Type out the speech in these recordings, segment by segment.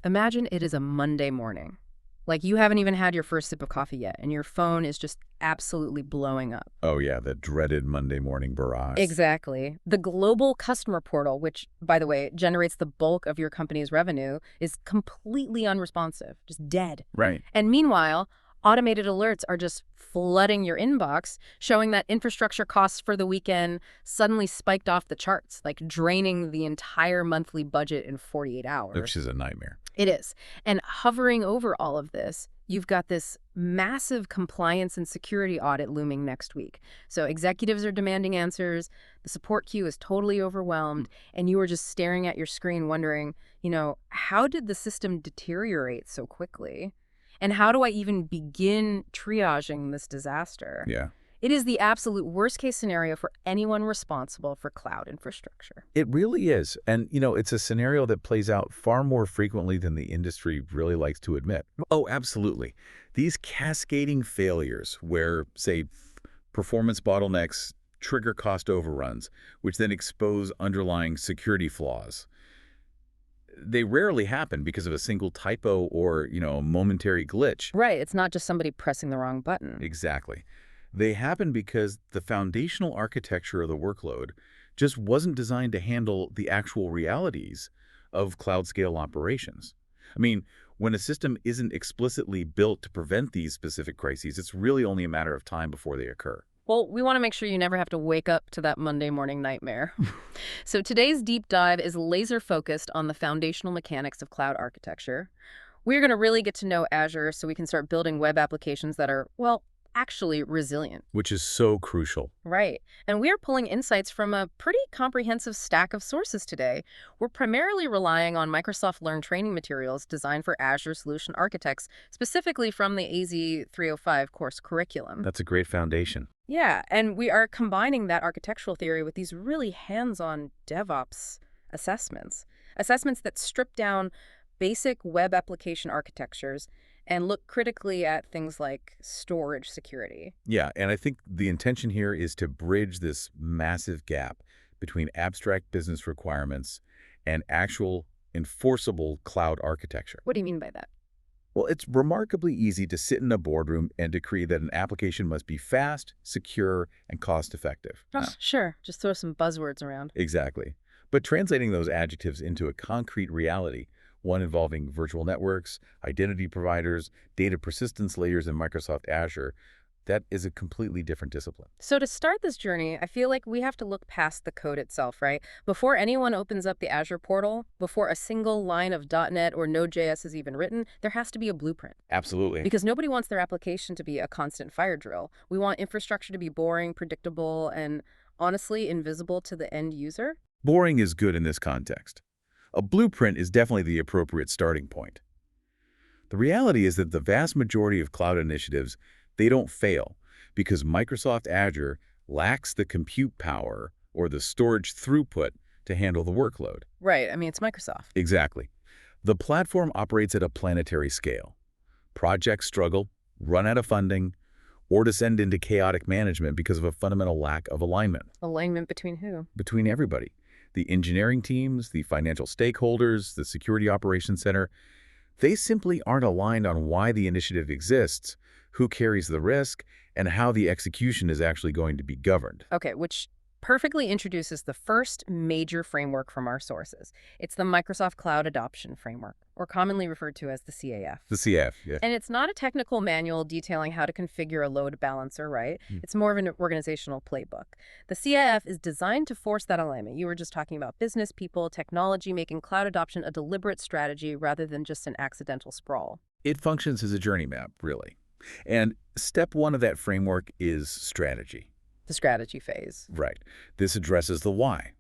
Imagine it is a Monday morning. Like you haven't even had your first sip of coffee yet, and your phone is just absolutely blowing up. Oh yeah, the dreaded Monday morning barrage. Exactly. The global customer portal, which, by the way, generates the bulk of your company's revenue, is completely unresponsive, just dead. Right. And meanwhile, automated alerts are just flooding your inbox, showing that infrastructure costs for the weekend suddenly spiked off the charts, like draining the entire monthly budget in 48 Which hours. is a nightmare. It is. And hovering over all of this, you've got this massive compliance and security audit looming next week. So executives are demanding answers, the support queue is totally overwhelmed, and you are just staring at your screen wondering, how did the system deteriorate so quickly? And how do I even begin triaging this disaster? Yeah. It is the absolute worst case scenario for anyone responsible for cloud infrastructure. It really is. And, it's a scenario that plays out far more frequently than the industry really likes to admit. Oh, absolutely. These cascading failures where, say, performance bottlenecks trigger cost overruns, which then expose underlying security flaws. They rarely happen because of a single typo or, a momentary glitch. Right, it's not just somebody pressing the wrong button. Exactly. They happen because the foundational architecture of the workload just wasn't designed to handle the actual realities of cloud-scale operations. I mean, when a system isn't explicitly built to prevent these specific crises, it's really only a matter of time before they occur. Well, we want to make sure you never have to wake up to that Monday morning nightmare. So today's deep dive is laser focused on the foundational mechanics of cloud architecture. We're going to really get to know Azure so we can start building web applications that are, well, actually resilient. Which is so crucial. Right. And we are pulling insights from a pretty comprehensive stack of sources today. We're primarily relying on Microsoft Learn training materials designed for Azure solution architects, specifically from the AZ 305 course curriculum. That's a great foundation. Yeah, and we are combining that architectural theory with these really hands-on DevOps assessments. Assessments that strip down basic web application architectures and look critically at things like storage security. Yeah, and I think the intention here is to bridge this massive gap between abstract business requirements and actual enforceable cloud architecture. What do you mean by that? Well, it's remarkably easy to sit in a boardroom and decree that an application must be fast, secure, and cost-effective. Oh, sure. Just throw some buzzwords around. Exactly. But translating those adjectives into a concrete reality, one involving virtual networks, identity providers, data persistence layers in Microsoft Azure, that is a completely different discipline. So to start this journey, I feel like we have to look past the code itself, right? Before anyone opens up the Azure portal, before a single line of .NET or Node.js is even written, there has to be a blueprint. Absolutely. Because nobody wants their application to be a constant fire drill. We want infrastructure to be boring, predictable, and honestly invisible to the end user. Boring is good in this context. A blueprint is definitely the appropriate starting point. The reality is that the vast majority of cloud initiatives, they don't fail because Microsoft Azure lacks the compute power or the storage throughput to handle the workload. Right. I mean, it's Microsoft. Exactly. The platform operates at a planetary scale. Projects struggle, run out of funding, or descend into chaotic management because of a fundamental lack of alignment. Alignment between who? Between everybody. The engineering teams, the financial stakeholders, the security operations center, they simply aren't aligned on why the initiative exists, who carries the risk, and how the execution is actually going to be governed. Okay, which perfectly introduces the first major framework from our sources. It's the Microsoft Cloud Adoption Framework, or commonly referred to as the CAF. The CF, yeah. And it's not a technical manual detailing how to configure a load balancer, right? It's more of an organizational playbook. The CAF is designed to force that alignment. You were just talking about business people, technology, making cloud adoption a deliberate strategy rather than just an accidental sprawl. It functions as a journey map, really. And step one of that framework is strategy. The strategy phase. Right. This addresses the why.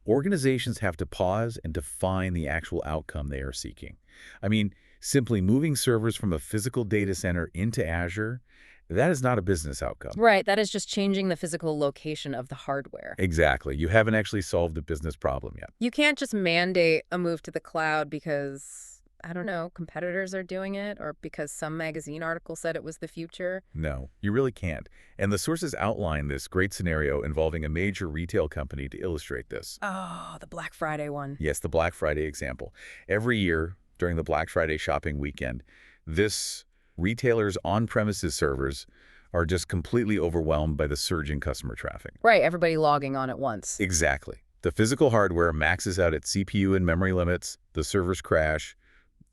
Organizations have to pause and define the actual outcome they are seeking. I mean, simply moving servers from a physical data center into Azure, that is not a business outcome. Right, that is just changing the physical location of the hardware. Exactly. You haven't actually solved a business problem yet. You can't just mandate a move to the cloud because, I don't know, competitors are doing it or because some magazine article said it was the future. No, you really can't. And the sources outline this great scenario involving a major retail company to illustrate this. Oh, the Black Friday one. Yes, the Black Friday example. Every year, during the Black Friday shopping weekend. This retailer's on-premises servers are just completely overwhelmed by the surge in customer traffic. Right, everybody logging on at once. Exactly. The physical hardware maxes out at CPU and memory limits, the servers crash,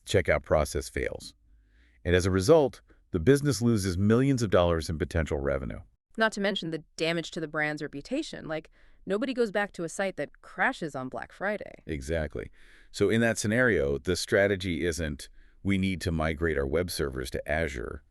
checkout process fails. And as a result, the business loses millions of dollars in potential revenue. Not to mention the damage to the brand's reputation. Like, nobody goes back to a site that crashes on Black Friday. Exactly. So in that scenario, the strategy isn't we need to migrate our web servers to Azure.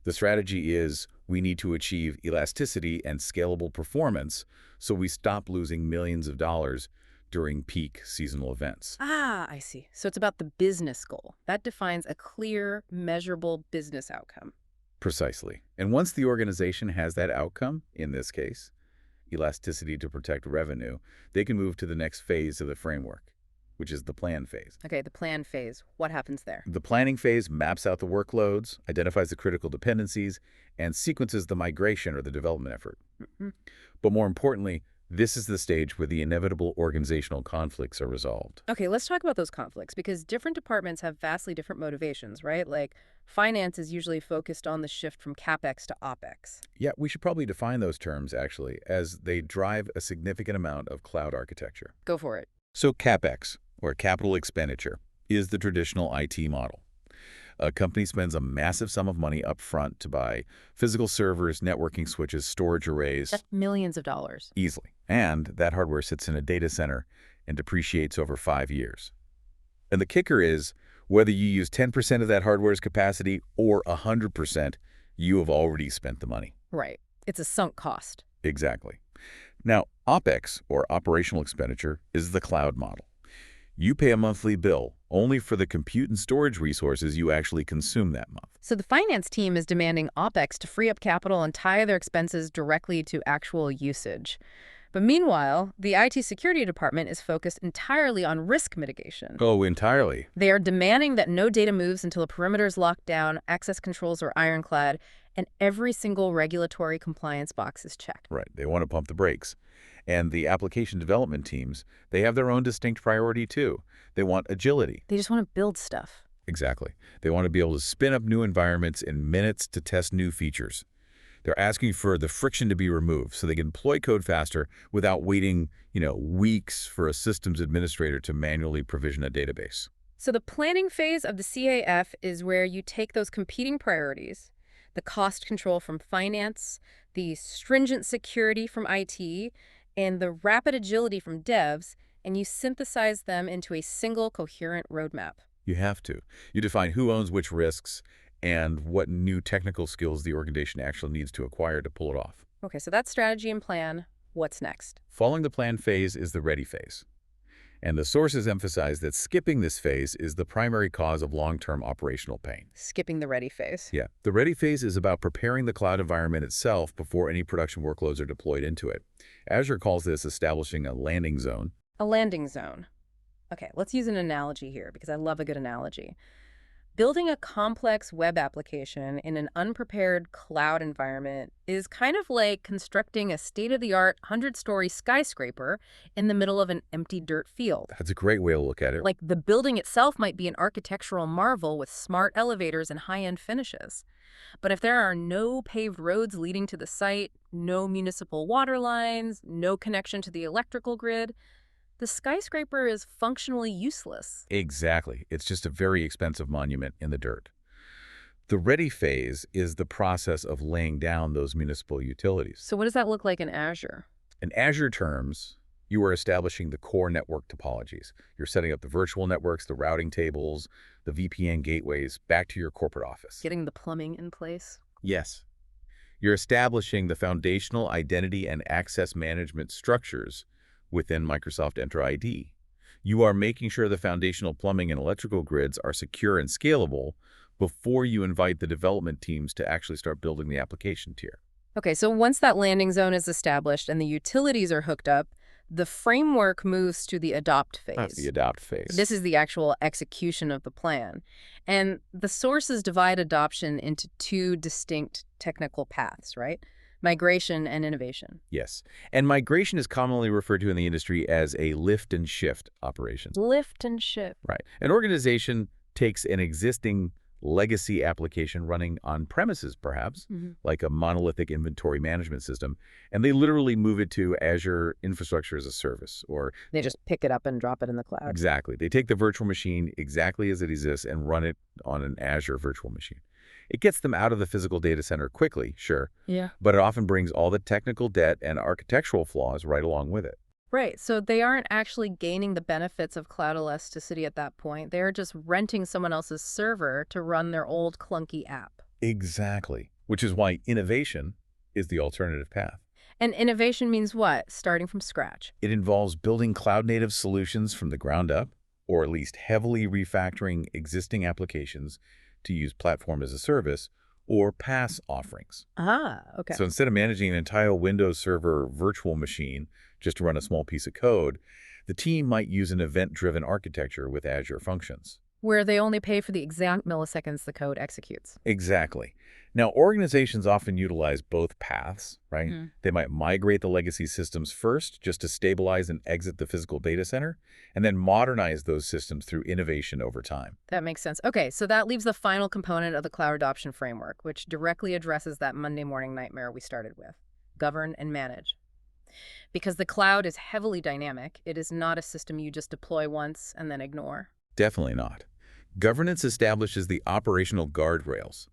The strategy is we need to achieve elasticity and scalable performance so we stop losing millions of dollars during peak seasonal events. Ah, I see. So it's about the business goal. That defines a clear, measurable business outcome. Precisely. And once the organization has that outcome, in this case, elasticity to protect revenue, they can move to the next phase of the framework, which is the plan phase. Okay, the plan phase. What happens there? The planning phase maps out the workloads, identifies the critical dependencies, and sequences the migration or the development effort. Mm-hmm. But more importantly, this is the stage where the inevitable organizational conflicts are resolved. Okay, let's talk about those conflicts because different departments have vastly different motivations, right? Like, finance is usually focused on the shift from CapEx to OpEx. Yeah, we should probably define those terms, actually, as they drive a significant amount of cloud architecture. Go for it. So CapEx, or capital expenditure, is the traditional IT model. A company spends a massive sum of money up front to buy physical servers, networking switches, storage arrays. That's millions of dollars. Easily. And that hardware sits in a data center and depreciates over 5 years. And the kicker is, whether you use 10% of that hardware's capacity or 100%, you have already spent the money. Right. It's a sunk cost. Exactly. Now, OpEx, or operational expenditure, is the cloud model. You pay a monthly bill only for the compute and storage resources you actually consume that month. So the finance team is demanding OpEx to free up capital and tie their expenses directly to actual usage. But meanwhile, the IT security department is focused entirely on risk mitigation. Oh, entirely. They are demanding that no data moves until a perimeter is locked down, access controls are ironclad, and every single regulatory compliance box is checked. Right. They want to pump the brakes. And the application development teams, they have their own distinct priority too. They want agility. They just want to build stuff. Exactly. They want to be able to spin up new environments in minutes to test new features. They're asking for the friction to be removed so they can deploy code faster without waiting, weeks for a systems administrator to manually provision a database. So the planning phase of the CAF is where you take those competing priorities, the cost control from finance, the stringent security from IT, and the rapid agility from devs, and you synthesize them into a single coherent roadmap. You have to. You define who owns which risks and what new technical skills the organization actually needs to acquire to pull it off. Okay, so that's strategy and plan. What's next? Following the plan phase is the ready phase. And the sources emphasize that skipping this phase is the primary cause of long-term operational pain. Skipping the ready phase. Yeah. The ready phase is about preparing the cloud environment itself before any production workloads are deployed into it. Azure calls this establishing a landing zone. A landing zone. Okay, let's use an analogy here because I love a good analogy. Building a complex web application in an unprepared cloud environment is kind of like constructing a state-of-the-art 100-story skyscraper in the middle of an empty dirt field. That's a great way to look at it. Like the building itself might be an architectural marvel with smart elevators and high-end finishes. But if there are no paved roads leading to the site, no municipal water lines, no connection to the electrical grid, the skyscraper is functionally useless. Exactly. It's just a very expensive monument in the dirt. The ready phase is the process of laying down those municipal utilities. So what does that look like in Azure? In Azure terms, you are establishing the core network topologies. You're setting up the virtual networks, the routing tables, the VPN gateways back to your corporate office. Getting the plumbing in place? Yes. You're establishing the foundational identity and access management structures within Microsoft Entra ID. You are making sure the foundational plumbing and electrical grids are secure and scalable before you invite the development teams to actually start building the application tier. Okay, so once that landing zone is established and the utilities are hooked up, the framework moves to the adopt phase. That's the adopt phase. This is the actual execution of the plan. And the sources divide adoption into two distinct technical paths, right? Migration and innovation. Yes. And migration is commonly referred to in the industry as a lift and shift operation. Lift and shift. Right. An organization takes an existing legacy application running on premises, perhaps, like a monolithic inventory management system, and they literally move it to Azure Infrastructure as a Service, or They just pick it up and drop it in the cloud. exactly. They take the virtual machine exactly as it exists and run it on an Azure virtual machine. It gets them out of the physical data center quickly, sure, Yeah. but it often brings all the technical debt and architectural flaws right along with it. Right, so they aren't actually gaining the benefits of cloud elasticity at that point. They're just renting someone else's server to run their old clunky app. Exactly, which is why innovation is the alternative path. And innovation means what? Starting from scratch. It involves building cloud-native solutions from the ground up, or at least heavily refactoring existing applications to use platform as a service or PaaS offerings. Ah, okay. So instead of managing an entire Windows Server virtual machine just to run a small piece of code, the team might use an event-driven architecture with Azure Functions. Where they only pay for the exact milliseconds the code executes. Exactly. Now, organizations often utilize both paths, right? They might migrate the legacy systems first just to stabilize and exit the physical data center, and then modernize those systems through innovation over time. That makes sense. Okay, so that leaves the final component of the cloud adoption framework, which directly addresses that Monday morning nightmare we started with. Govern and manage. Because the cloud is heavily dynamic, it is not a system you just deploy once and then ignore. Definitely not. Governance establishes the operational guardrails.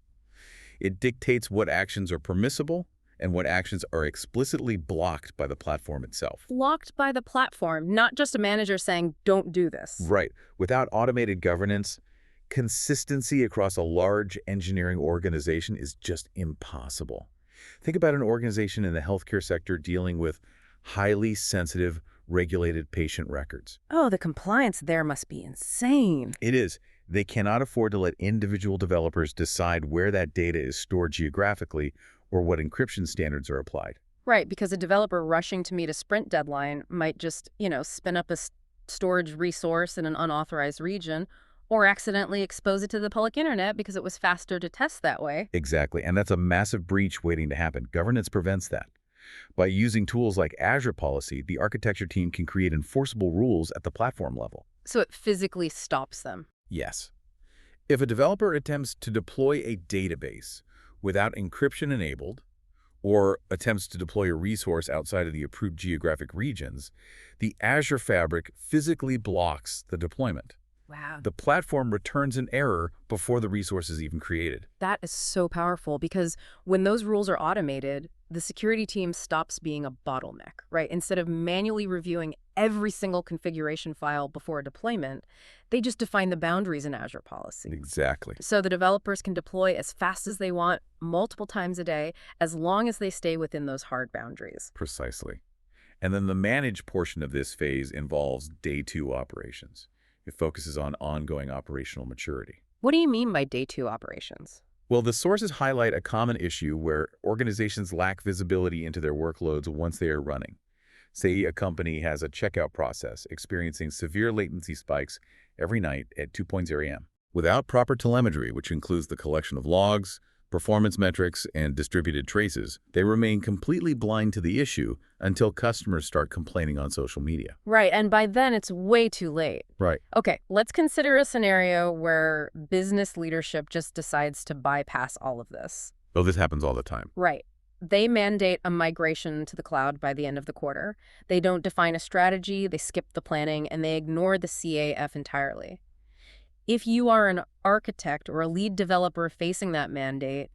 It dictates what actions are permissible and what actions are explicitly blocked by the platform itself. Blocked by the platform, not just a manager saying, don't do this. Right. Without automated governance, consistency across a large engineering organization is just impossible. Think about an organization in the healthcare sector dealing with highly sensitive, regulated patient records. Oh, the compliance there must be insane. It is. They cannot afford to let individual developers decide where that data is stored geographically or what encryption standards are applied. Right, because a developer rushing to meet a sprint deadline might just, spin up a storage resource in an unauthorized region or accidentally expose it to the public internet because it was faster to test that way. Exactly, and that's a massive breach waiting to happen. Governance prevents that. By using tools like Azure Policy, the architecture team can create enforceable rules at the platform level. So it physically stops them. Yes. If a developer attempts to deploy a database without encryption enabled, or attempts to deploy a resource outside of the approved geographic regions, the Azure Fabric physically blocks the deployment. Wow. The platform returns an error before the resource is even created. That is so powerful because when those rules are automated, the security team stops being a bottleneck, right? Instead of manually reviewing every single configuration file before a deployment, they just define the boundaries in Azure Policy. Exactly. So the developers can deploy as fast as they want, multiple times a day, as long as they stay within those hard boundaries. Precisely. And then the manage portion of this phase involves day 2 operations. It focuses on ongoing operational maturity. What do you mean by day 2 operations? Well, the sources highlight a common issue where organizations lack visibility into their workloads once they are running. Say a company has a checkout process experiencing severe latency spikes every night at 2:0 a.m. Without proper telemetry, which includes the collection of logs, performance metrics, and distributed traces, they remain completely blind to the issue until customers start complaining on social media. Right, and by then it's way too late. Right. Okay, let's consider a scenario where business leadership just decides to bypass all of this. Oh, this happens all the time. Right. They mandate a migration to the cloud by the end of the quarter. They don't define a strategy, they skip the planning, and they ignore the CAF entirely. If you are an architect or a lead developer facing that mandate,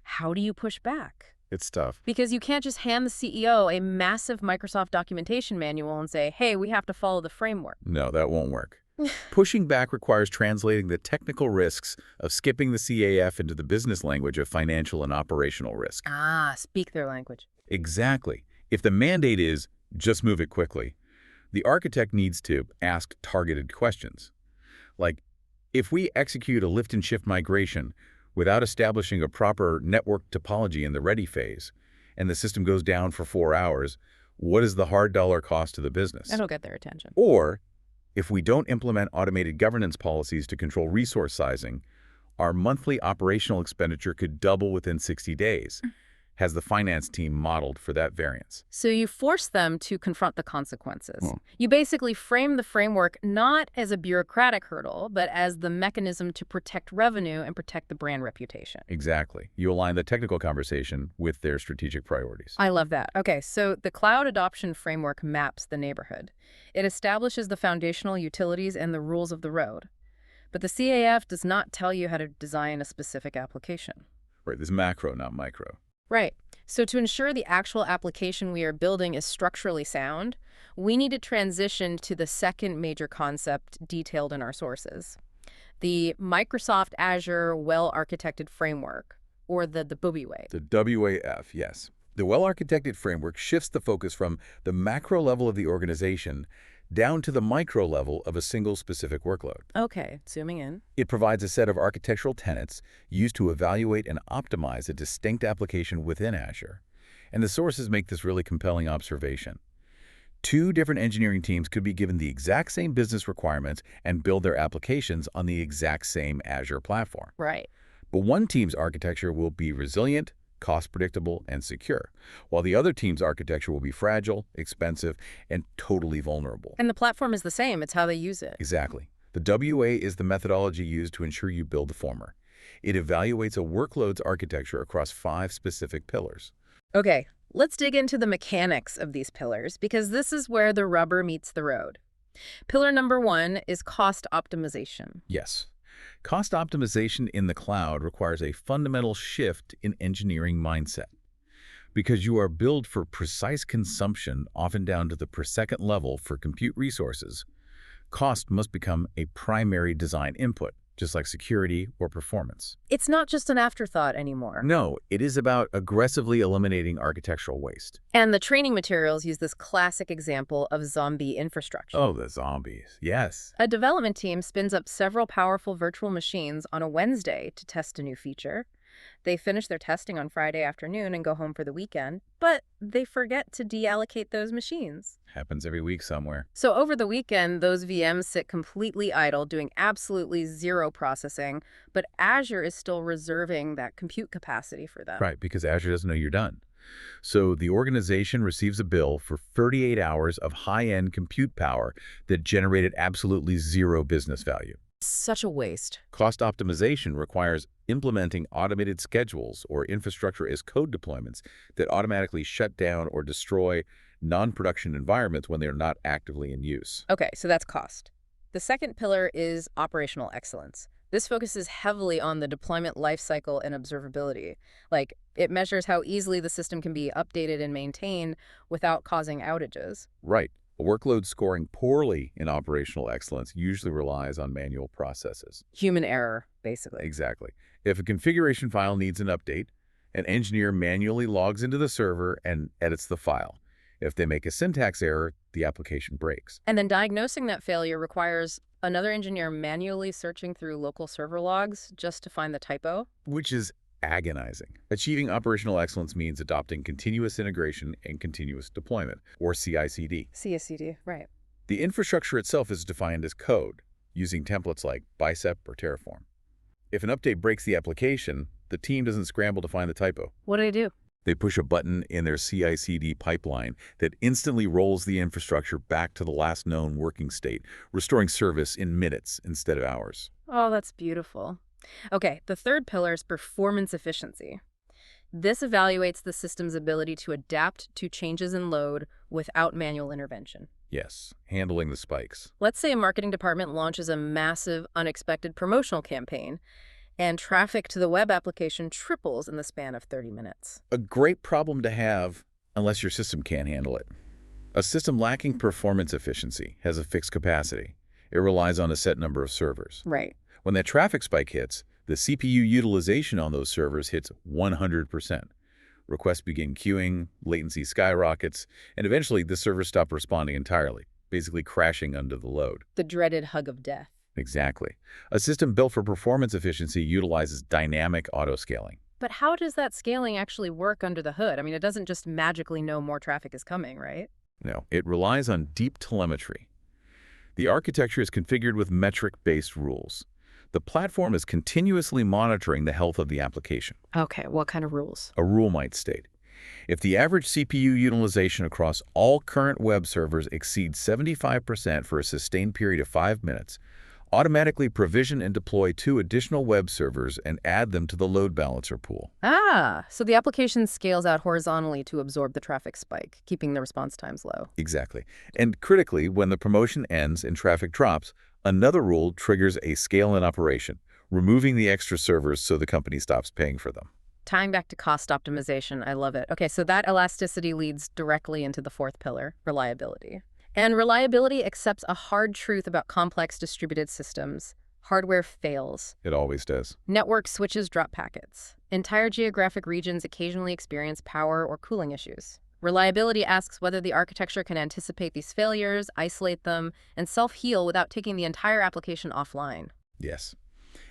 how do you push back? It's tough. Because you can't just hand the CEO a massive Microsoft documentation manual and say, hey, we have to follow the framework. No, that won't work. Pushing back requires translating the technical risks of skipping the CAF into the business language of financial and operational risk. Ah, speak their language. Exactly. If the mandate is, just move it quickly, the architect needs to ask targeted questions. Like, if we execute a lift and shift migration without establishing a proper network topology in the ready phase, and the system goes down for 4 hours, what is the hard dollar cost to the business? That'll get their attention. Or, if we don't implement automated governance policies to control resource sizing, our monthly operational expenditure could double within 60 days. has the finance team modeled for that variance. So you force them to confront the consequences. Hmm. You basically frame the framework not as a bureaucratic hurdle, but as the mechanism to protect revenue and protect the brand reputation. Exactly. You align the technical conversation with their strategic priorities. I love that. Okay, so the cloud adoption framework maps the neighborhood. It establishes the foundational utilities and the rules of the road. But the CAF does not tell you how to design a specific application. Right, this is macro, not micro. Right. So to ensure the actual application we are building is structurally sound, we need to transition to the second major concept detailed in our sources. The Microsoft Azure Well-Architected Framework, or the WAF. The WAF, yes. The well-architected framework shifts the focus from the macro level of the organization down to the micro level of a single specific workload. Okay, zooming in. It provides a set of architectural tenets used to evaluate and optimize a distinct application within Azure. And the sources make this really compelling observation. Two different engineering teams could be given the exact same business requirements and build their applications on the exact same Azure platform. Right. But one team's architecture will be resilient, cost-predictable, and secure, while the other team's architecture will be fragile, expensive, and totally vulnerable. And the platform is the same. It's how they use it. Exactly. The WA is the methodology used to ensure you build the former. It evaluates a workload's architecture across 5 specific pillars. Okay, let's dig into the mechanics of these pillars, because this is where the rubber meets the road. Pillar number 1 is cost optimization. Yes. Cost optimization in the cloud requires a fundamental shift in engineering mindset. Because you are built for precise consumption, often down to the per second level for compute resources, cost must become a primary design input, just like security or performance. It's not just an afterthought anymore. No, it is about aggressively eliminating architectural waste. And the training materials use this classic example of zombie infrastructure. Oh, the zombies. Yes. A development team spins up several powerful virtual machines on a Wednesday to test a new feature. They finish their testing on Friday afternoon and go home for the weekend, but they forget to deallocate those machines. Happens every week somewhere. So over the weekend, those VMs sit completely idle, doing absolutely zero processing, but Azure is still reserving that compute capacity for them. Right, because Azure doesn't know you're done. So the organization receives a bill for 38 hours of high-end compute power that generated absolutely zero business value. Such a waste. Cost optimization requires implementing automated schedules or infrastructure as code deployments that automatically shut down or destroy non-production environments when they're not actively in use. Okay, so that's cost. The second pillar is operational excellence. This focuses heavily on the deployment lifecycle and observability. Like, it measures how easily the system can be updated and maintained without causing outages. Right. A workload scoring poorly in operational excellence usually relies on manual processes. Human error, basically. Exactly. If a configuration file needs an update, an engineer manually logs into the server and edits the file. If they make a syntax error, the application breaks. And then diagnosing that failure requires another engineer manually searching through local server logs just to find the typo. Which is agonizing. Achieving operational excellence means adopting continuous integration and continuous deployment, or CI/CD. CI/CD, right. The infrastructure itself is defined as code, using templates like Bicep or Terraform. If an update breaks the application, the team doesn't scramble to find the typo. What do they do? They push a button in their CI/CD pipeline that instantly rolls the infrastructure back to the last known working state, restoring service in minutes instead of hours. Oh, that's beautiful. Okay, the third pillar is performance efficiency. This evaluates the system's ability to adapt to changes in load without manual intervention. Yes, handling the spikes. Let's say a marketing department launches a massive, unexpected promotional campaign, and traffic to the web application triples in the span of 30 minutes. A great problem to have unless your system can't handle it. A system lacking performance efficiency has a fixed capacity. It relies on a set number of servers. Right. When that traffic spike hits, the CPU utilization on those servers hits 100%. Requests begin queuing, latency skyrockets, and eventually the servers stop responding entirely, basically crashing under the load. The dreaded hug of death. Exactly. A system built for performance efficiency utilizes dynamic auto-scaling. But how does that scaling actually work under the hood? I mean, it doesn't just magically know more traffic is coming, right? No, it relies on deep telemetry. The architecture is configured with metric-based rules. The platform is continuously monitoring the health of the application. Okay, what kind of rules? A rule might state, if the average CPU utilization across all current web servers exceeds 75% for a sustained period of 5 minutes, automatically provision and deploy 2 additional web servers and add them to the load balancer pool. Ah, so the application scales out horizontally to absorb the traffic spike, keeping the response times low. Exactly. And critically, when the promotion ends and traffic drops, another rule triggers a scale-in operation, removing the extra servers so the company stops paying for them. Tying back to cost optimization, I love it. Okay, so that elasticity leads directly into the fourth pillar, reliability. And reliability accepts a hard truth about complex distributed systems. Hardware fails. It always does. Network switches drop packets. Entire geographic regions occasionally experience power or cooling issues. Reliability asks whether the architecture can anticipate these failures, isolate them, and self-heal without taking the entire application offline. Yes.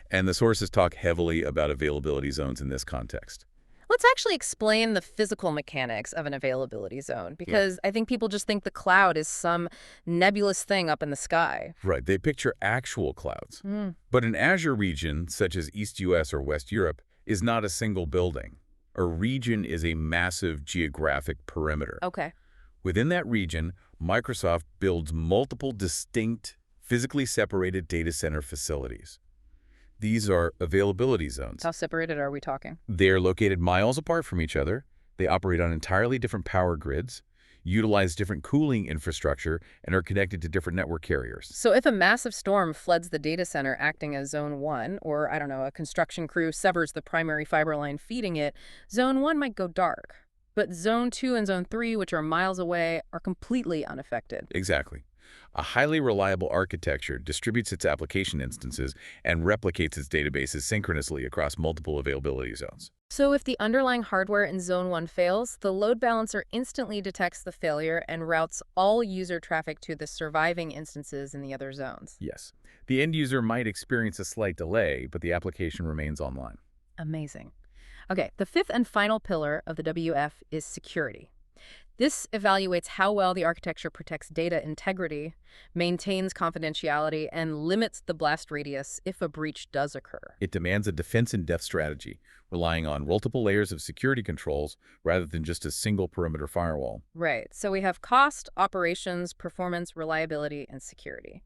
And the sources talk heavily about availability zones in this context. Let's actually explain the physical mechanics of an availability zone, because I think people just think the cloud is some nebulous thing up in the sky. Right, they picture actual clouds. Mm. But an Azure region, such as East US or West Europe, is not a single building. A region is a massive geographic perimeter. Okay. Within that region, Microsoft builds multiple distinct, physically separated data center facilities. These are availability zones. How separated are we talking? They're located miles apart from each other. They operate on entirely different power grids, utilize different cooling infrastructure, and are connected to different network carriers. So if a massive storm floods the data center acting as Zone 1, or, I don't know, a construction crew severs the primary fiber line feeding it, Zone 1 might go dark. But Zone 2 and Zone 3, which are miles away, are completely unaffected. Exactly. A highly reliable architecture distributes its application instances and replicates its databases synchronously across multiple availability zones. So if the underlying hardware in Zone 1 fails, the load balancer instantly detects the failure and routes all user traffic to the surviving instances in the other zones. Yes. The end user might experience a slight delay, but the application remains online. Amazing. Okay, the fifth and final pillar of the WF is security. This evaluates how well the architecture protects data integrity, maintains confidentiality, and limits the blast radius if a breach does occur. It demands a defense-in-depth strategy, relying on multiple layers of security controls rather than just a single perimeter firewall. Right, so we have cost, operations, performance, reliability, and security.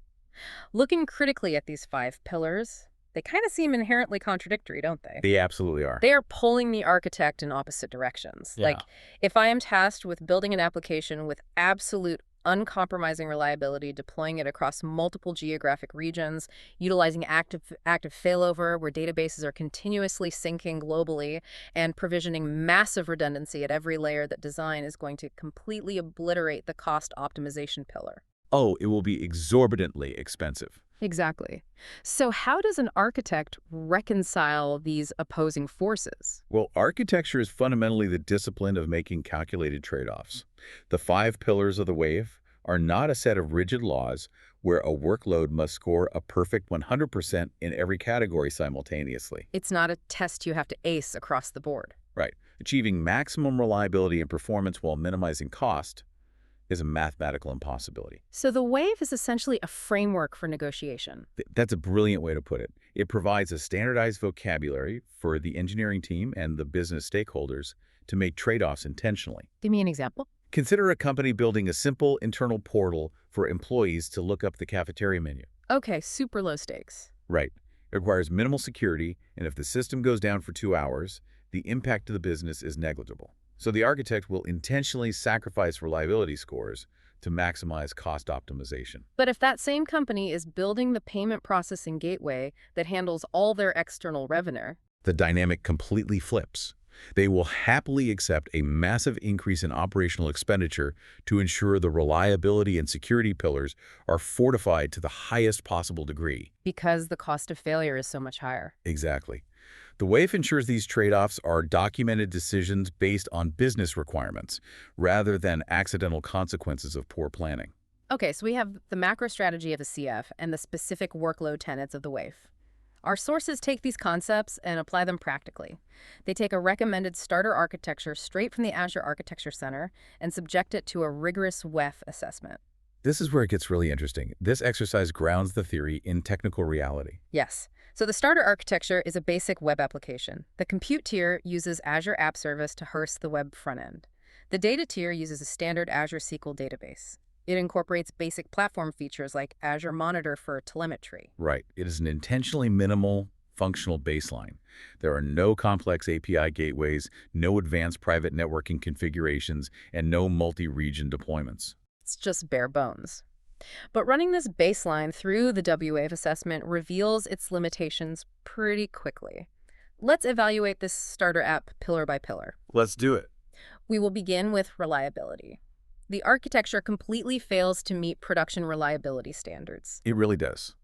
Looking critically at these 5 pillars, they kind of seem inherently contradictory, don't they? They absolutely are. They are pulling the architect in opposite directions. Yeah. Like, if I am tasked with building an application with absolute uncompromising reliability, deploying it across multiple geographic regions, utilizing active failover where databases are continuously syncing globally, and provisioning massive redundancy at every layer, that design is going to completely obliterate the cost optimization pillar. Oh, it will be exorbitantly expensive. Exactly. So how does an architect reconcile these opposing forces? Well, architecture is fundamentally the discipline of making calculated trade-offs. The 5 pillars of the wave are not a set of rigid laws where a workload must score a perfect 100% in every category simultaneously. It's not a test you have to ace across the board. Right. Achieving maximum reliability and performance while minimizing cost is a mathematical impossibility. So the wave is essentially a framework for negotiation. That's a brilliant way to put it. It provides a standardized vocabulary for the engineering team and the business stakeholders to make trade-offs intentionally. Give me an example. Consider a company building a simple internal portal for employees to look up the cafeteria menu. Okay, super low stakes. Right. It requires minimal security, and if the system goes down for 2 hours, the impact to the business is negligible. So the architect will intentionally sacrifice reliability scores to maximize cost optimization. But if that same company is building the payment processing gateway that handles all their external revenue, the dynamic completely flips. They will happily accept a massive increase in operational expenditure to ensure the reliability and security pillars are fortified to the highest possible degree. because the cost of failure is so much higher. Exactly. The WAF ensures these trade-offs are documented decisions based on business requirements, rather than accidental consequences of poor planning. Okay, so we have the macro strategy of a CF and the specific workload tenets of the WAF. Our sources take these concepts and apply them practically. They take a recommended starter architecture straight from the Azure Architecture Center and subject it to a rigorous WEF assessment. This is where it gets really interesting. This exercise grounds the theory in technical reality. Yes. So the starter architecture is a basic web application. The compute tier uses Azure App Service to host the web front end. The data tier uses a standard Azure SQL database. It incorporates basic platform features like Azure Monitor for telemetry. Right. It is an intentionally minimal, functional baseline. There are no complex API gateways, no advanced private networking configurations, and no multi-region deployments. It's just bare bones. But running this baseline through the WAVE assessment reveals its limitations pretty quickly. Let's evaluate this starter app pillar by pillar. Let's do it. We will begin with reliability. The architecture completely fails to meet production reliability standards. It really does.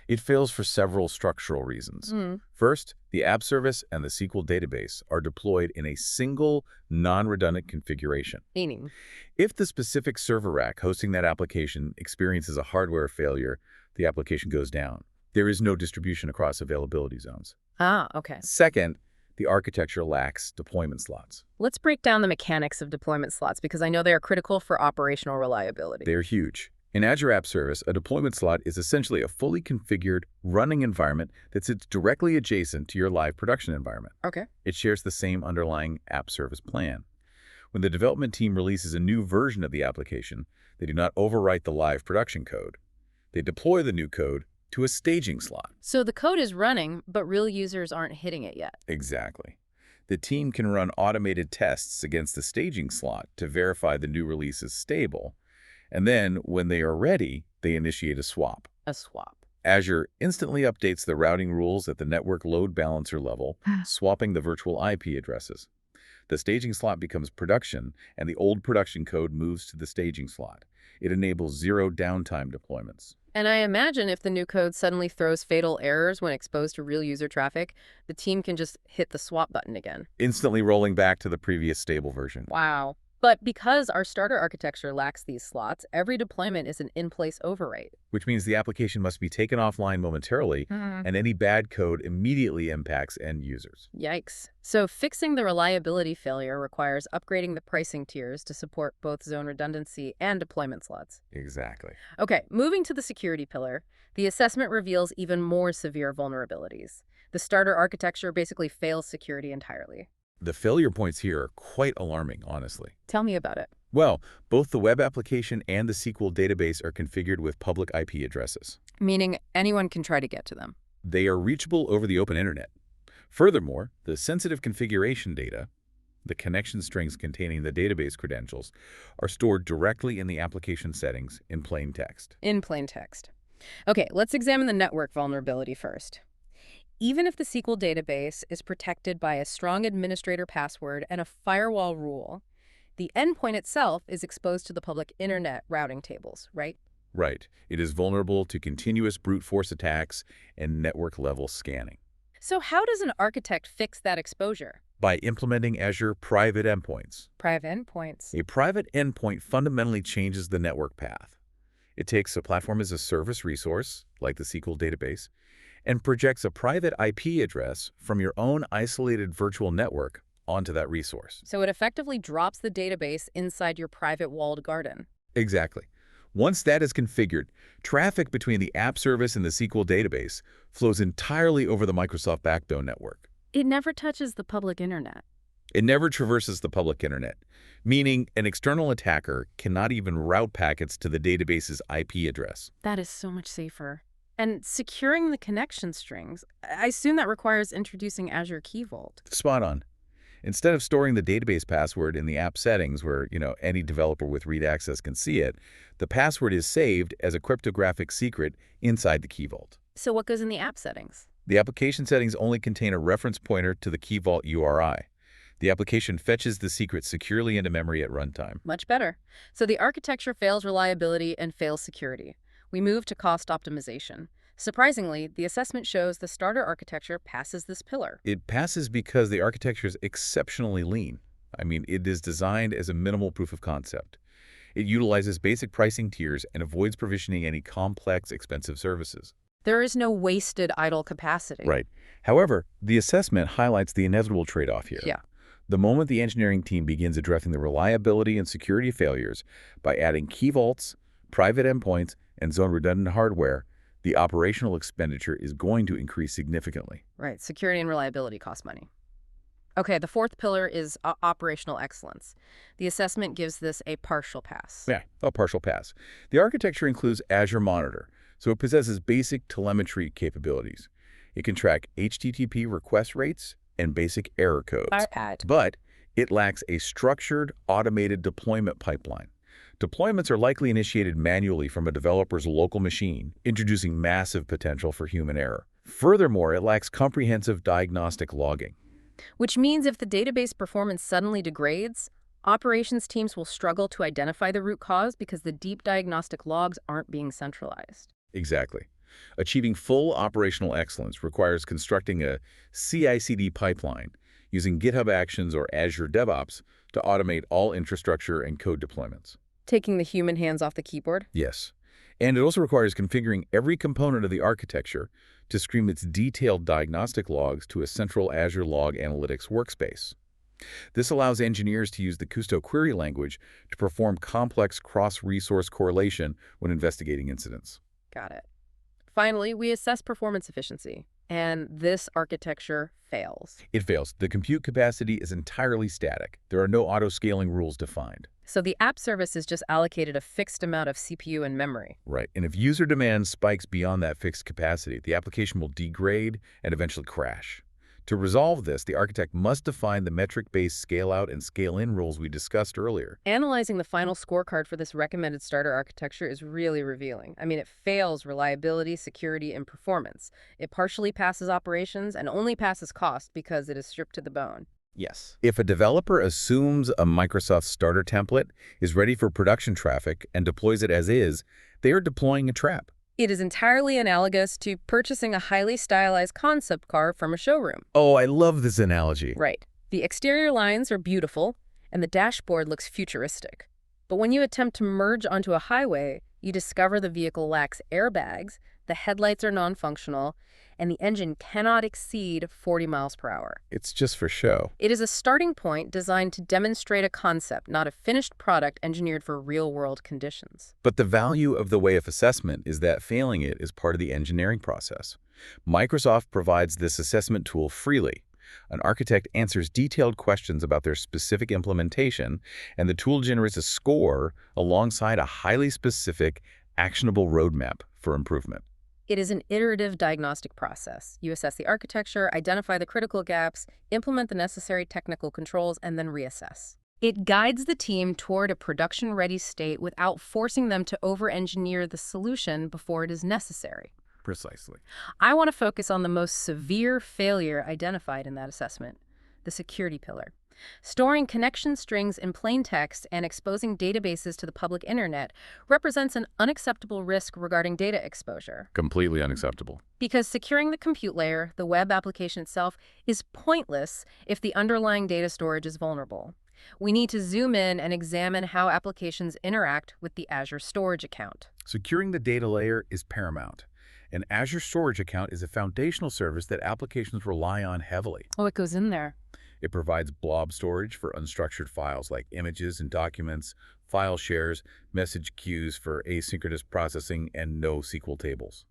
It fails for several structural reasons. Mm. First, the app service and the SQL database are deployed in a single, non-redundant configuration. Meaning? If the specific server rack hosting that application experiences a hardware failure, the application goes down. There is no distribution across availability zones. Ah, okay. Second, the architecture lacks deployment slots. Let's break down the mechanics of deployment slots because I know they are critical for operational reliability. They're huge. In Azure App Service, a deployment slot is essentially a fully configured, running environment that sits directly adjacent to your live production environment. Okay. It shares the same underlying app service plan. When the development team releases a new version of the application, they do not overwrite the live production code. They deploy the new code to a staging slot. So the code is running, but real users aren't hitting it yet. Exactly. The team can run automated tests against the staging slot to verify the new release is stable. And then, when they are ready, they initiate a swap. A swap. Azure instantly updates the routing rules at the network load balancer level, swapping the virtual IP addresses. The staging slot becomes production, and the old production code moves to the staging slot. It enables zero downtime deployments. And I imagine if the new code suddenly throws fatal errors when exposed to real user traffic, the team can just hit the swap button again. Instantly rolling back to the previous stable version. Wow. But because our starter architecture lacks these slots, every deployment is an in-place overwrite. Which means the application must be taken offline momentarily, and any bad code immediately impacts end users. Yikes. So fixing the reliability failure requires upgrading the pricing tiers to support both zone redundancy and deployment slots. Exactly. Okay, moving to the security pillar, the assessment reveals even more severe vulnerabilities. The starter architecture basically fails security entirely. The failure points here are quite alarming, honestly. Tell me about it. Well, both the web application and the SQL database are configured with public IP addresses. Meaning anyone can try to get to them. They are reachable over the open internet. Furthermore, the sensitive configuration data, the connection strings containing the database credentials, are stored directly in the application settings in plain text. In plain text. Okay, let's examine the network vulnerability first. Even if the SQL database is protected by a strong administrator password and a firewall rule, the endpoint itself is exposed to the public internet routing tables, right? Right. It is vulnerable to continuous brute force attacks and network-level scanning. So how does an architect fix that exposure? By implementing Azure private endpoints. Private endpoints. A private endpoint fundamentally changes the network path. It takes a platform as a service resource, like the SQL database, and projects a private IP address from your own isolated virtual network onto that resource. So it effectively drops the database inside your private walled garden. Exactly. Once that is configured, traffic between the app service and the SQL database flows entirely over the Microsoft backbone network. It never touches the public internet. It never traverses the public internet, meaning an external attacker cannot even route packets to the database's IP address. That is so much safer. And securing the connection strings, I assume that requires introducing Azure Key Vault. Spot on. Instead of storing the database password in the app settings where, any developer with read access can see it, the password is saved as a cryptographic secret inside the Key Vault. So what goes in the app settings? The application settings only contain a reference pointer to the Key Vault URI. The application fetches the secret securely into memory at runtime. Much better. So the architecture fails reliability and fails security. We move to cost optimization. Surprisingly, the assessment shows the starter architecture passes this pillar. It passes because the architecture is exceptionally lean. It is designed as a minimal proof of concept. It utilizes basic pricing tiers and avoids provisioning any complex, expensive services. There is no wasted idle capacity. Right. However, the assessment highlights the inevitable trade-off here. Yeah. The moment the engineering team begins addressing the reliability and security failures by adding key vaults, private endpoints, and zone redundant hardware, the operational expenditure is going to increase significantly. Right, security and reliability cost money. Okay, the fourth pillar is operational excellence. The assessment gives this a partial pass. Yeah, a partial pass. The architecture includes Azure Monitor, so it possesses basic telemetry capabilities. It can track HTTP request rates and basic error codes. But it lacks a structured, automated deployment pipeline. Deployments are likely initiated manually from a developer's local machine, introducing massive potential for human error. Furthermore, it lacks comprehensive diagnostic logging. Which means if the database performance suddenly degrades, operations teams will struggle to identify the root cause because the deep diagnostic logs aren't being centralized. Exactly. Achieving full operational excellence requires constructing a CI/CD pipeline using GitHub Actions or Azure DevOps to automate all infrastructure and code deployments. Taking the human hands off the keyboard? Yes. And it also requires configuring every component of the architecture to stream its detailed diagnostic logs to a central Azure Log Analytics workspace. This allows engineers to use the Kusto query language to perform complex cross-resource correlation when investigating incidents. Got it. Finally, we assess performance efficiency, and this architecture fails. It fails. The compute capacity is entirely static. There are no auto-scaling rules defined. So the app service is just allocated a fixed amount of CPU and memory. Right. And if user demand spikes beyond that fixed capacity, the application will degrade and eventually crash. To resolve this, the architect must define the metric-based scale-out and scale-in rules we discussed earlier. Analyzing the final scorecard for this recommended starter architecture is really revealing. I mean, it fails reliability, security, and performance. It partially passes operations and only passes cost because it is stripped to the bone. Yes. If a developer assumes a Microsoft starter template is ready for production traffic and deploys it as is, they are deploying a trap. It is entirely analogous to purchasing a highly stylized concept car from a showroom. Oh, I love this analogy. Right. The exterior lines are beautiful, and the dashboard looks futuristic. But when you attempt to merge onto a highway, you discover the vehicle lacks airbags, the headlights are non-functional, and the engine cannot exceed 40 miles per hour. It's just for show. It is a starting point designed to demonstrate a concept, not a finished product engineered for real-world conditions. But the value of the way-of assessment is that failing it is part of the engineering process. Microsoft provides this assessment tool freely. An architect answers detailed questions about their specific implementation, and the tool generates a score alongside a highly specific, actionable roadmap for improvement. It is an iterative diagnostic process. You assess the architecture, identify the critical gaps, implement the necessary technical controls, and then reassess. It guides the team toward a production-ready state without forcing them to over-engineer the solution before it is necessary. Precisely. I want to focus on the most severe failure identified in that assessment, the security pillar. Storing connection strings in plain text and exposing databases to the public internet represents an unacceptable risk regarding data exposure. Completely unacceptable. Because securing the compute layer, the web application itself, is pointless if the underlying data storage is vulnerable. We need to zoom in and examine how applications interact with the Azure storage account. Securing the data layer is paramount. An Azure storage account is a foundational service that applications rely on heavily. Oh, it goes in there. It provides blob storage for unstructured files like images and documents, file shares, message queues for asynchronous processing, and NoSQL tables.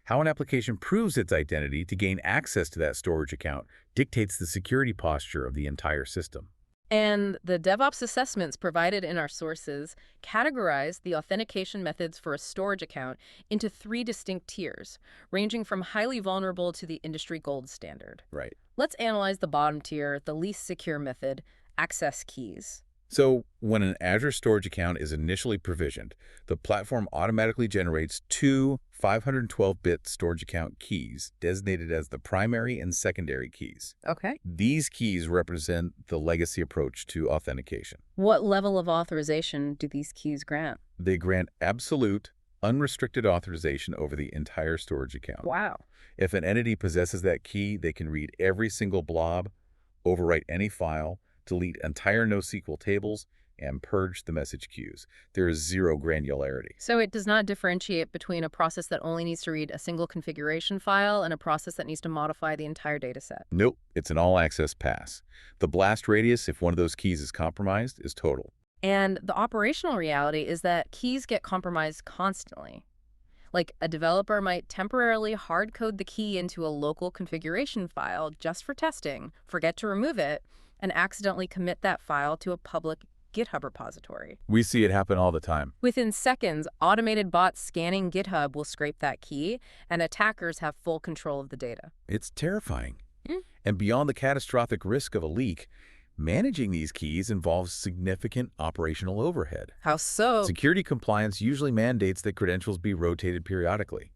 How an application proves its identity to gain access to that storage account dictates the security posture of the entire system. And the DevOps assessments provided in our sources categorize the authentication methods for a storage account into 3 distinct tiers, ranging from highly vulnerable to the industry gold standard. Right. Let's analyze the bottom tier, the least secure method, access keys. So when an Azure storage account is initially provisioned, the platform automatically generates 2 512-bit storage account keys designated as the primary and secondary keys. Okay. These keys represent the legacy approach to authentication. What level of authorization do these keys grant? They grant absolute, unrestricted authorization over the entire storage account. Wow. If an entity possesses that key, they can read every single blob, overwrite any file, delete entire NoSQL tables, and purge the message queues. There is zero granularity. So it does not differentiate between a process that only needs to read a single configuration file and a process that needs to modify the entire data set. Nope, it's an all-access pass. The blast radius, if one of those keys is compromised, is total. And the operational reality is that keys get compromised constantly. Like a developer might temporarily hard code the key into a local configuration file just for testing, forget to remove it, and accidentally commit that file to a public GitHub repository. We see it happen all the time. Within seconds, automated bots scanning GitHub will scrape that key, and attackers have full control of the data. It's terrifying. Mm. And beyond the catastrophic risk of a leak, managing these keys involves significant operational overhead. How so? Security compliance usually mandates that credentials be rotated periodically.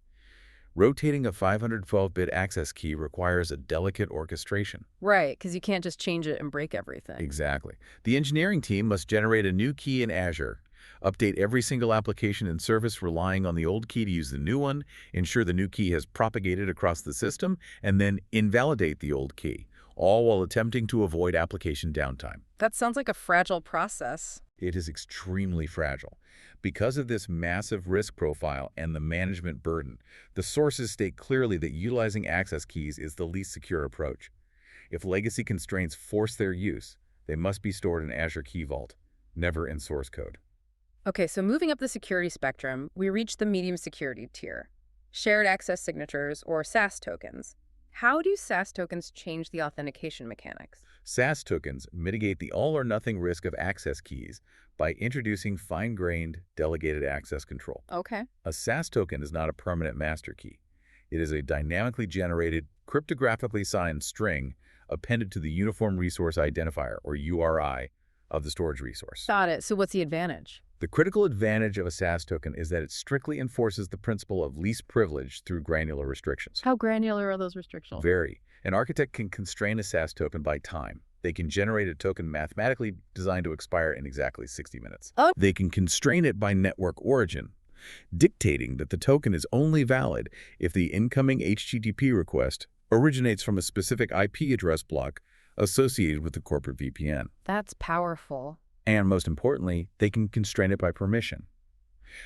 Rotating a 512-bit access key requires a delicate orchestration. Right, because you can't just change it and break everything. Exactly. The engineering team must generate a new key in Azure, update every single application and service relying on the old key to use the new one, ensure the new key has propagated across the system, and then invalidate the old key, all while attempting to avoid application downtime. That sounds like a fragile process. It is extremely fragile. Because of this massive risk profile and the management burden, the sources state clearly that utilizing access keys is the least secure approach. If legacy constraints force their use, they must be stored in Azure Key Vault, never in source code. Okay, so moving up the security spectrum, we reach the medium security tier. Shared access signatures, or SAS tokens. How do SAS tokens change the authentication mechanics? SAS tokens mitigate the all-or-nothing risk of access keys by introducing fine-grained, delegated access control. Okay. A SAS token is not a permanent master key. It is a dynamically generated, cryptographically signed string appended to the Uniform Resource Identifier, or URI, of the storage resource. Got it. So what's the advantage? The critical advantage of a SAS token is that it strictly enforces the principle of least privilege through granular restrictions. How granular are those restrictions? Very. An architect can constrain a SAS token by time. They can generate a token mathematically designed to expire in exactly 60 minutes. Oh. They can constrain it by network origin, dictating that the token is only valid if the incoming HTTP request originates from a specific IP address block associated with the corporate VPN. That's powerful. And most importantly, they can constrain it by permission.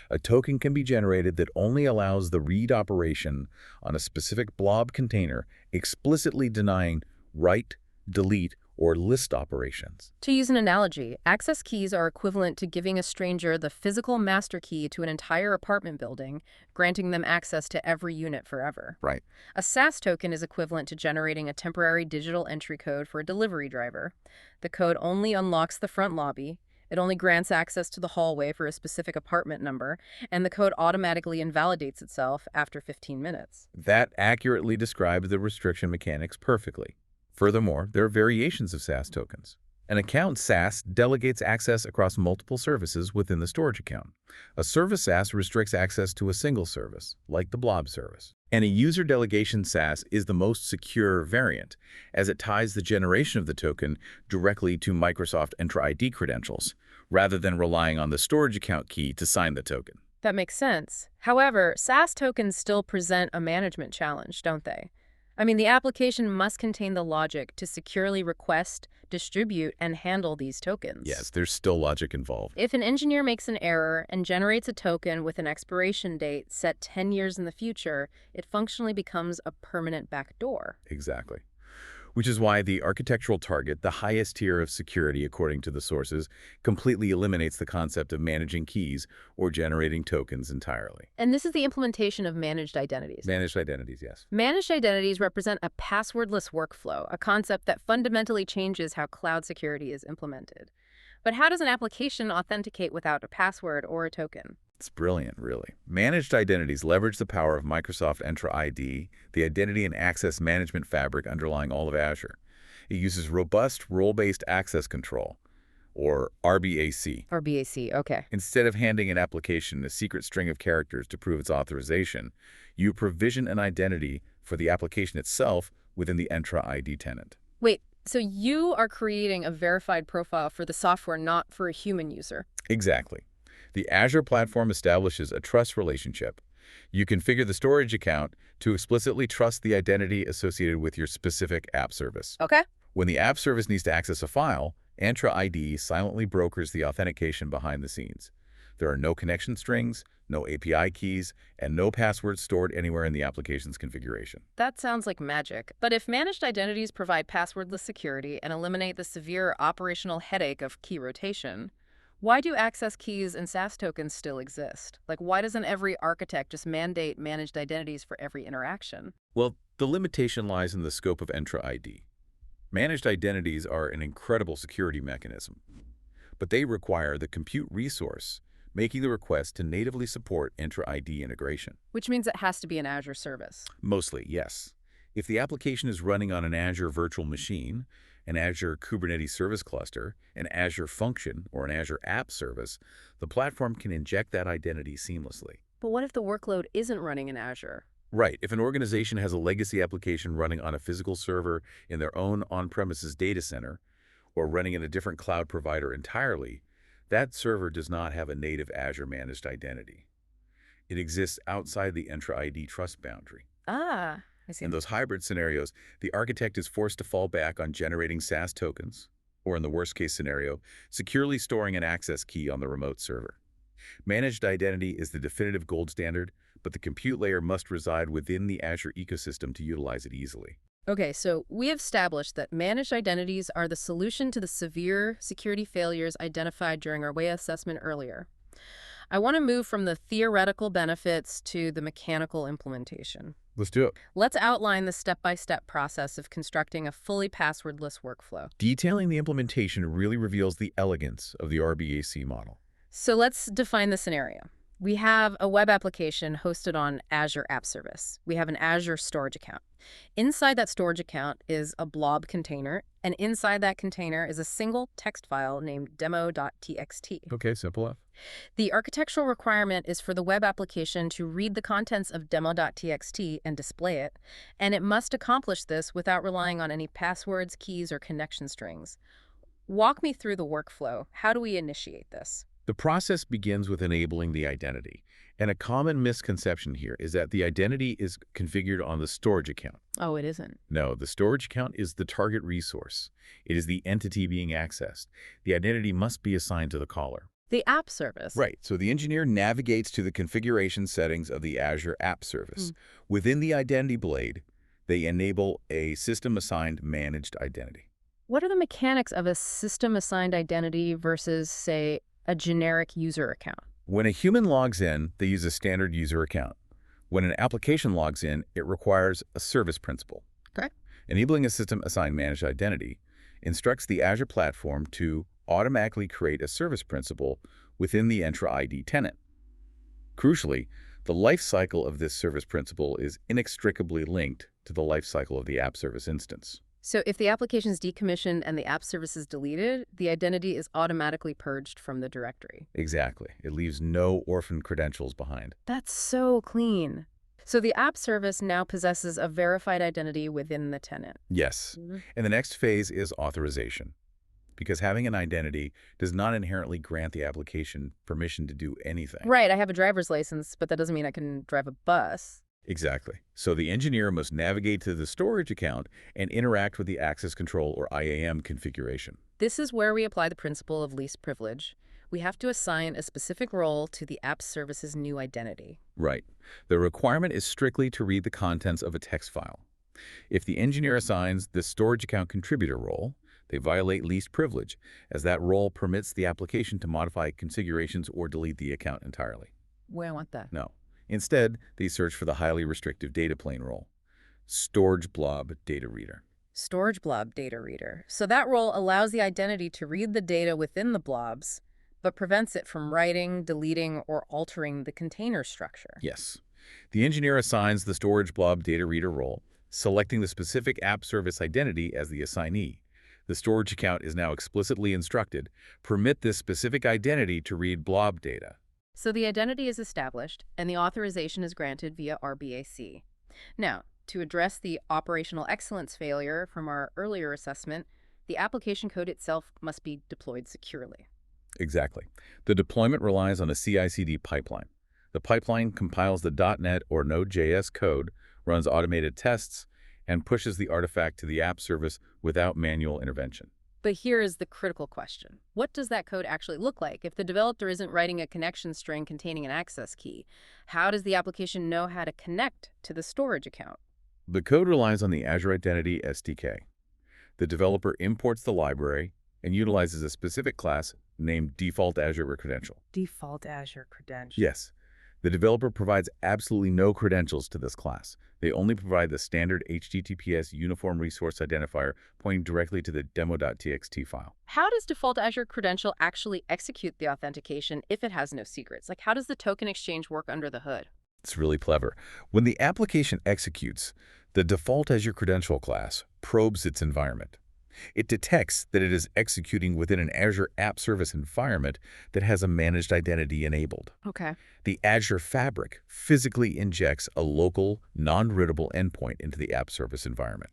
A token can be generated that only allows the read operation on a specific blob container, explicitly denying write, delete, or list operations. To use an analogy, access keys are equivalent to giving a stranger the physical master key to an entire apartment building, granting them access to every unit forever. Right. A SAS token is equivalent to generating a temporary digital entry code for a delivery driver. The code only unlocks the front lobby, it only grants access to the hallway for a specific apartment number, and the code automatically invalidates itself after 15 minutes. That accurately describes the restriction mechanics perfectly. Furthermore, there are variations of SAS tokens. An account SAS delegates access across multiple services within the storage account. A service SAS restricts access to a single service, like the blob service. And a user delegation SAS is the most secure variant, as it ties the generation of the token directly to Microsoft Entra ID credentials, rather than relying on the storage account key to sign the token. That makes sense. However, SAS tokens still present a management challenge, don't they? I mean, the application must contain the logic to securely request, distribute, and handle these tokens. Yes, there's still logic involved. If an engineer makes an error and generates a token with an expiration date set 10 years in the future, it functionally becomes a permanent backdoor. Exactly. Which is why the architectural target, the highest tier of security according to the sources, completely eliminates the concept of managing keys or generating tokens entirely. And this is the implementation of managed identities. Managed identities, yes. Managed identities represent a passwordless workflow, a concept that fundamentally changes how cloud security is implemented. But how does an application authenticate without a password or a token? It's brilliant, really. Managed identities leverage the power of Microsoft Entra ID, the identity and access management fabric underlying all of Azure. It uses robust role-based access control, or RBAC. RBAC, okay. Instead of handing an application a secret string of characters to prove its authorization, you provision an identity for the application itself within the Entra ID tenant. Wait, so you are creating a verified profile for the software, not for a human user? Exactly. The Azure platform establishes a trust relationship. You configure the storage account to explicitly trust the identity associated with your specific app service. Okay. When the app service needs to access a file, Entra ID silently brokers the authentication behind the scenes. There are no connection strings, no API keys, and no passwords stored anywhere in the application's configuration. That sounds like magic. But if managed identities provide passwordless security and eliminate the severe operational headache of key rotation, Why do access keys and SaaS tokens still exist? Like, why doesn't every architect just mandate managed identities for every interaction? Well, the limitation lies in the scope of Entra ID. Managed identities are an incredible security mechanism, but they require the compute resource, making the request to natively support Entra ID integration. Which means it has to be an Azure service. Mostly, yes. If the application is running on an Azure virtual machine, an Azure Kubernetes service cluster, an Azure function, or an Azure app service, the platform can inject that identity seamlessly. But what if the workload isn't running in Azure? Right. If an organization has a legacy application running on a physical server in their own on-premises data center or running in a different cloud provider entirely, that server does not have a native Azure managed identity. It exists outside the Entra ID trust boundary. Ah, I see. In those hybrid scenarios, the architect is forced to fall back on generating SaaS tokens, or in the worst-case scenario, securely storing an access key on the remote server. Managed identity is the definitive gold standard, but the compute layer must reside within the Azure ecosystem to utilize it easily. Okay, so we have established that managed identities are the solution to the severe security failures identified during our WAA assessment earlier. I want to move from the theoretical benefits to the mechanical implementation. Let's do it. Let's outline the step-by-step process of constructing a fully passwordless workflow. Detailing the implementation really reveals the elegance of the RBAC model. So let's define the scenario. We have a web application hosted on Azure App Service. We have an Azure storage account. Inside that storage account is a blob container, and inside that container is a single text file named demo.txt. Okay, simple enough. The architectural requirement is for the web application to read the contents of demo.txt and display it, and it must accomplish this without relying on any passwords, keys, or connection strings. Walk me through the workflow. How do we initiate this? The process begins with enabling the identity. And a common misconception here is that the identity is configured on the storage account. Oh, it isn't. No, the storage account is the target resource. It is the entity being accessed. The identity must be assigned to the caller. The app service. Right, so the engineer navigates to the configuration settings of the Azure App Service. Within the identity blade, they enable a system-assigned managed identity. What are the mechanics of a system-assigned identity versus, say, a generic user account? When a human logs in, they use a standard user account. When an application logs in, it requires a service principal. Okay. Enabling a system-assigned managed identity instructs the Azure platform to automatically create a service principal within the Entra ID tenant. Crucially, the life cycle of this service principal is inextricably linked to the life cycle of the app service instance. So if the application is decommissioned and the app service is deleted, the identity is automatically purged from the directory. Exactly. It leaves no orphan credentials behind. That's so clean. So the app service now possesses a verified identity within the tenant. Yes. And the next phase is authorization. Because having an identity does not inherently grant the application permission to do anything. Right, I have a driver's license, but that doesn't mean I can drive a bus. Exactly. So the engineer must navigate to the storage account and interact with the access control or IAM configuration. This is where we apply the principle of least privilege. We have to assign a specific role to the app service's new identity. Right. The requirement is strictly to read the contents of a text file. If the engineer assigns the storage account contributor role, they violate least privilege, as that role permits the application to modify configurations or delete the account entirely. We don't want that. No. Instead, they search for the highly restrictive data plane role, storage blob data reader. Storage blob data reader. So that role allows the identity to read the data within the blobs, but prevents it from writing, deleting, or altering the container structure. Yes. The engineer assigns the storage blob data reader role, selecting the specific app service identity as the assignee. The storage account is now explicitly instructed, permit this specific identity to read blob data. So the identity is established, and the authorization is granted via RBAC. Now, to address the operational excellence failure from our earlier assessment, the application code itself must be deployed securely. Exactly. The deployment relies on a CI/CD pipeline. The pipeline compiles the .NET or Node.js code, runs automated tests, and pushes the artifact to the app service without manual intervention. But here is the critical question. What does that code actually look like? If the developer isn't writing a connection string containing an access key, how does the application know how to connect to the storage account? The code relies on the Azure Identity SDK. The developer imports the library and utilizes a specific class, named default Azure credential. Default Azure credential. Yes. The developer provides absolutely no credentials to this class. They only provide the standard HTTPS Uniform Resource Identifier pointing directly to the demo.txt file. How does default Azure credential actually execute the authentication if it has no secrets? Like, how does the token exchange work under the hood? It's really clever. When the application executes, the default Azure credential class probes its environment. It detects that it is executing within an Azure App Service environment that has a managed identity enabled. Okay. The Azure Fabric physically injects a local, non-readable endpoint into the App Service environment.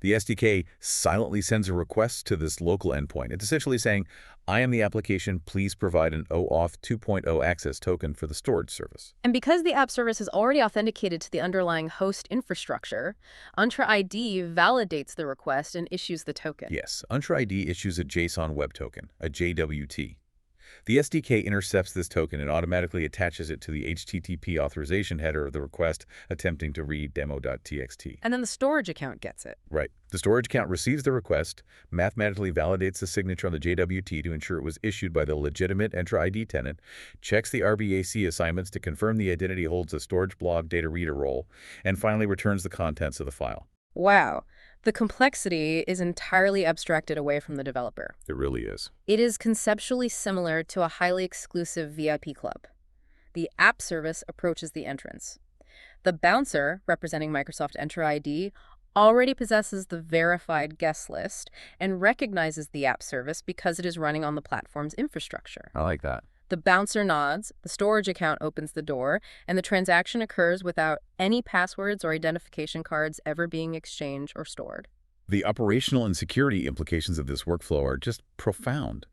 The SDK silently sends a request to this local endpoint. It's essentially saying, I am the application, please provide an OAuth 2.0 access token for the storage service. And because the app service is already authenticated to the underlying host infrastructure, Entra ID validates the request and issues the token. Yes, Entra ID issues a JSON Web Token, a JWT. The SDK intercepts this token and automatically attaches it to the HTTP authorization header of the request attempting to read demo.txt. And then the storage account gets it. Right. The storage account receives the request, mathematically validates the signature on the JWT to ensure it was issued by the legitimate Entra ID tenant, checks the RBAC assignments to confirm the identity holds a storage blob data reader role, and finally returns the contents of the file. Wow. The complexity is entirely abstracted away from the developer. It really is. It is conceptually similar to a highly exclusive VIP club. The app service approaches the entrance. The bouncer, representing Microsoft Entra ID, already possesses the verified guest list and recognizes the app service because it is running on the platform's infrastructure. I like that. The bouncer nods, the storage account opens the door, and the transaction occurs without any passwords or identification cards ever being exchanged or stored. The operational and security implications of this workflow are just profound.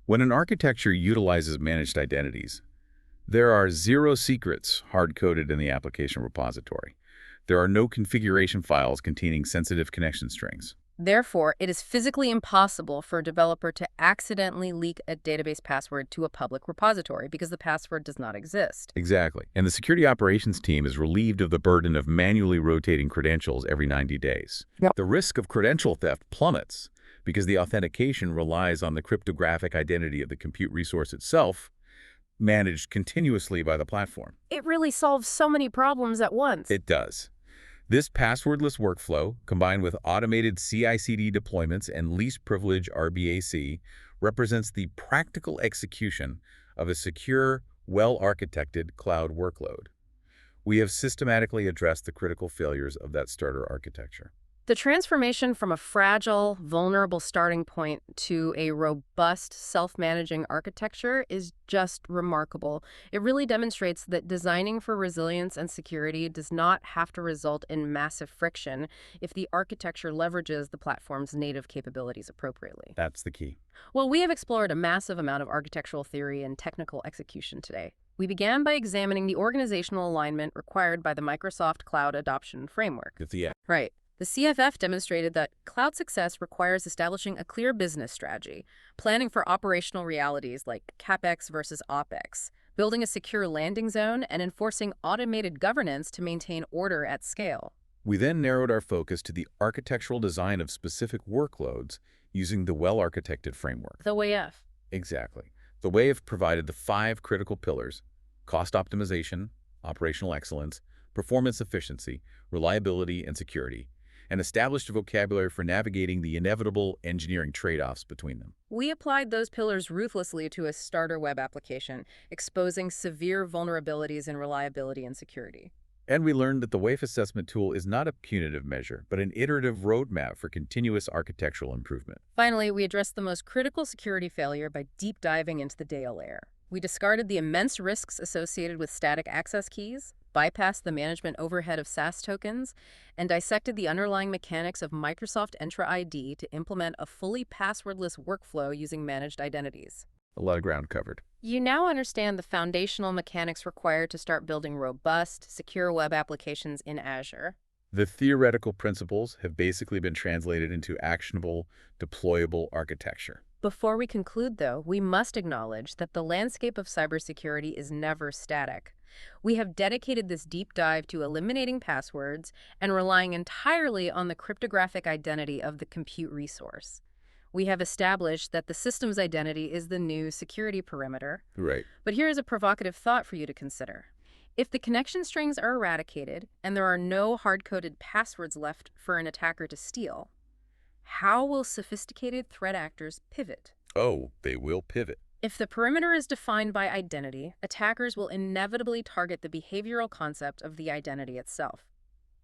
When an architecture utilizes managed identities, there are 0 secrets hard-coded in the application repository. There are no configuration files containing sensitive connection strings. Therefore, it is physically impossible for a developer to accidentally leak a database password to a public repository because the password does not exist. Exactly. And the security operations team is relieved of the burden of manually rotating credentials every 90 days. Yep. The risk of credential theft plummets because the authentication relies on the cryptographic identity of the compute resource itself, managed continuously by the platform. It really solves so many problems at once. It does. This passwordless workflow, combined with automated CI/CD deployments and least privilege RBAC, represents the practical execution of a secure, well-architected cloud workload. We have systematically addressed the critical failures of that starter architecture. The transformation from a fragile, vulnerable starting point to a robust, self-managing architecture is just remarkable. It really demonstrates that designing for resilience and security does not have to result in massive friction if the architecture leverages the platform's native capabilities appropriately. That's the key. Well, we have explored a massive amount of architectural theory and technical execution today. We began by examining the organizational alignment required by the Microsoft Cloud Adoption Framework. Right. The CFF demonstrated that cloud success requires establishing a clear business strategy, planning for operational realities like CapEx versus OpEx, building a secure landing zone, and enforcing automated governance to maintain order at scale. We then narrowed our focus to the architectural design of specific workloads using the well-architected framework. The WAF. Exactly. The WAF provided the 5 critical pillars: cost optimization, operational excellence, performance efficiency, reliability, and security, and established a vocabulary for navigating the inevitable engineering trade-offs between them. We applied those pillars ruthlessly to a starter web application, exposing severe vulnerabilities in reliability and security. And we learned that the WAF assessment tool is not a punitive measure, but an iterative roadmap for continuous architectural improvement. Finally, we addressed the most critical security failure by deep diving into the data layer. We discarded the immense risks associated with static access keys, bypassed the management overhead of SaaS tokens, and dissected the underlying mechanics of Microsoft Entra ID to implement a fully passwordless workflow using managed identities. A lot of ground covered. You now understand the foundational mechanics required to start building robust, secure web applications in Azure. The theoretical principles have basically been translated into actionable, deployable architecture. Before we conclude, though, we must acknowledge that the landscape of cybersecurity is never static. We have dedicated this deep dive to eliminating passwords and relying entirely on the cryptographic identity of the compute resource. We have established that the system's identity is the new security perimeter. Right. But here is a provocative thought for you to consider. If the connection strings are eradicated and there are no hard-coded passwords left for an attacker to steal, how will sophisticated threat actors pivot? Oh, they will pivot. If the perimeter is defined by identity, attackers will inevitably target the behavioral concept of the identity itself.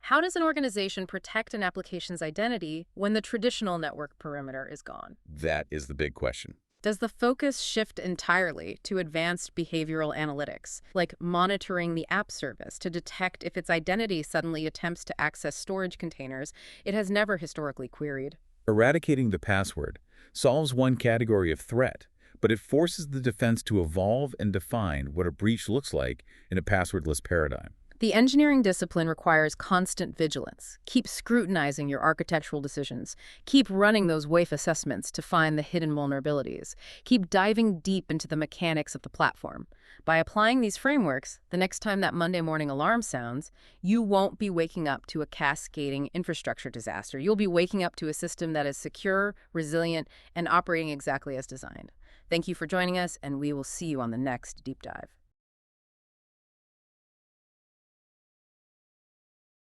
How does an organization protect an application's identity when the traditional network perimeter is gone? That is the big question. Does the focus shift entirely to advanced behavioral analytics, like monitoring the app service to detect if its identity suddenly attempts to access storage containers it has never historically queried? Eradicating the password solves one category of threat, but it forces the defense to evolve and define what a breach looks like in a passwordless paradigm. The engineering discipline requires constant vigilance. Keep scrutinizing your architectural decisions. Keep running those WAIF assessments to find the hidden vulnerabilities. Keep diving deep into the mechanics of the platform. By applying these frameworks, the next time that Monday morning alarm sounds, you won't be waking up to a cascading infrastructure disaster. You'll be waking up to a system that is secure, resilient, and operating exactly as designed. Thank you for joining us, and we will see you on the next Deep Dive.